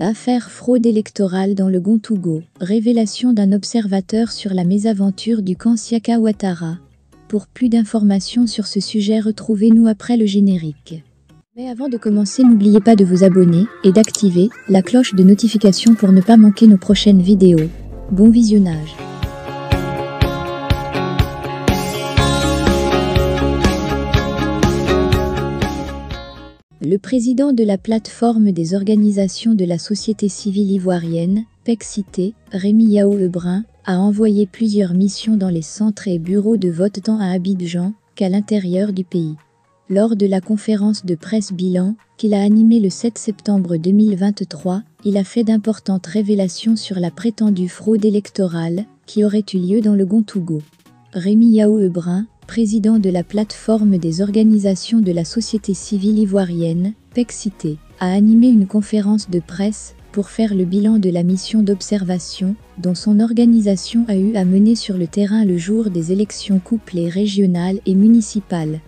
Affaire fraude électorale dans le Gontougou. Révélation d'un observateur sur la mésaventure du camp Siaka Ouattara. Pour plus d'informations sur ce sujet, retrouvez-nous après le générique. Mais avant de commencer, n'oubliez pas de vous abonner et d'activer la cloche de notification pour ne pas manquer nos prochaines vidéos. Bon visionnage. Le président de la plateforme des organisations de la société civile ivoirienne, PEC-Cité, Rémi Yao Lebrun, a envoyé plusieurs missions dans les centres et bureaux de vote tant à Abidjan qu'à l'intérieur du pays. Lors de la conférence de presse bilan qu'il a animée le 7 septembre 2023, il a fait d'importantes révélations sur la prétendue fraude électorale qui aurait eu lieu dans le Gontougou. Rémi Yao Lebrun, président de la plateforme des organisations de la société civile ivoirienne, PEC-Cité, a animé une conférence de presse pour faire le bilan de la mission d'observation dont son organisation a eu à mener sur le terrain le jour des élections couplées régionales et municipales.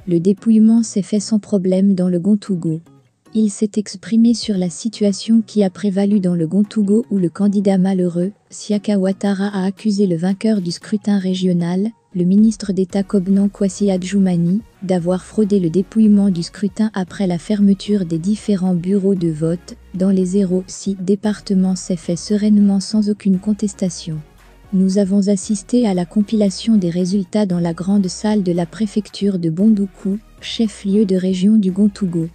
Le dépouillement s'est fait sans problème dans le Gontougou. Il s'est exprimé sur la situation qui a prévalu dans le Gontougou où le candidat malheureux, Siaka Ouattara, a accusé le vainqueur du scrutin régional, le ministre d'État Kobnan Kwasi Adjoumani, d'avoir fraudé le dépouillement du scrutin après la fermeture des différents bureaux de vote dans les 06 départements s'est fait sereinement sans aucune contestation. Nous avons assisté à la compilation des résultats dans la grande salle de la préfecture de Bondoukou, chef-lieu de région du Gontougou.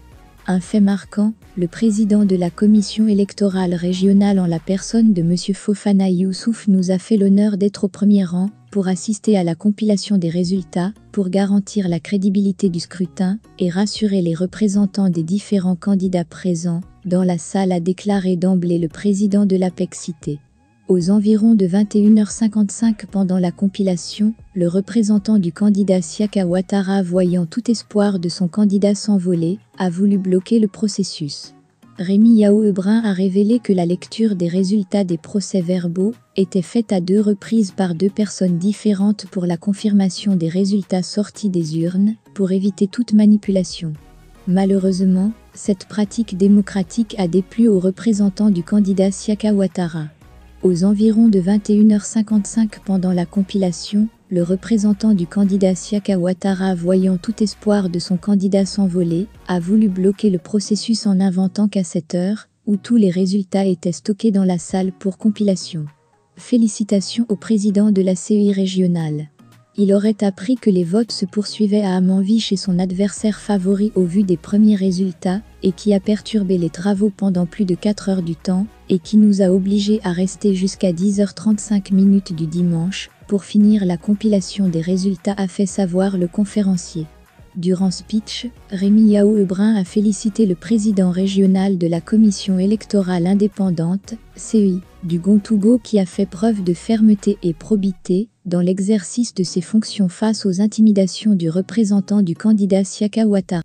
Un fait marquant, le président de la commission électorale régionale en la personne de M. Fofana Youssouf nous a fait l'honneur d'être au premier rang pour assister à la compilation des résultats, pour garantir la crédibilité du scrutin et rassurer les représentants des différents candidats présents dans la salle, a déclaré d'emblée le président de la PEC-Cité. Aux environs de 21h55 pendant la compilation, le représentant du candidat Siaka Ouattara, voyant tout espoir de son candidat s'envoler, a voulu bloquer le processus. Rémi Yao Lebrun a révélé que la lecture des résultats des procès-verbaux était faite à 2 reprises par 2 personnes différentes pour la confirmation des résultats sortis des urnes, pour éviter toute manipulation. Malheureusement, cette pratique démocratique a déplu aux représentants du candidat Siaka Ouattara. Aux environs de 21h55 pendant la compilation, le représentant du candidat Siaka Ouattara, voyant tout espoir de son candidat s'envoler, a voulu bloquer le processus en inventant qu'à cette heure, où tous les résultats étaient stockés dans la salle pour compilation. Félicitations au président de la CEI régionale. Il aurait appris que les votes se poursuivaient à Amanvi chez son adversaire favori au vu des premiers résultats, et qui a perturbé les travaux pendant plus de 4 heures du temps, et qui nous a obligés à rester jusqu'à 10h35 du dimanche, pour finir la compilation des résultats, a fait savoir le conférencier. Durant speech, Rémi Yao Lebrun a félicité le président régional de la commission électorale indépendante, CEI, du Gontougou, qui a fait preuve de fermeté et probité dans l'exercice de ses fonctions face aux intimidations du représentant du candidat Siaka Ouattara.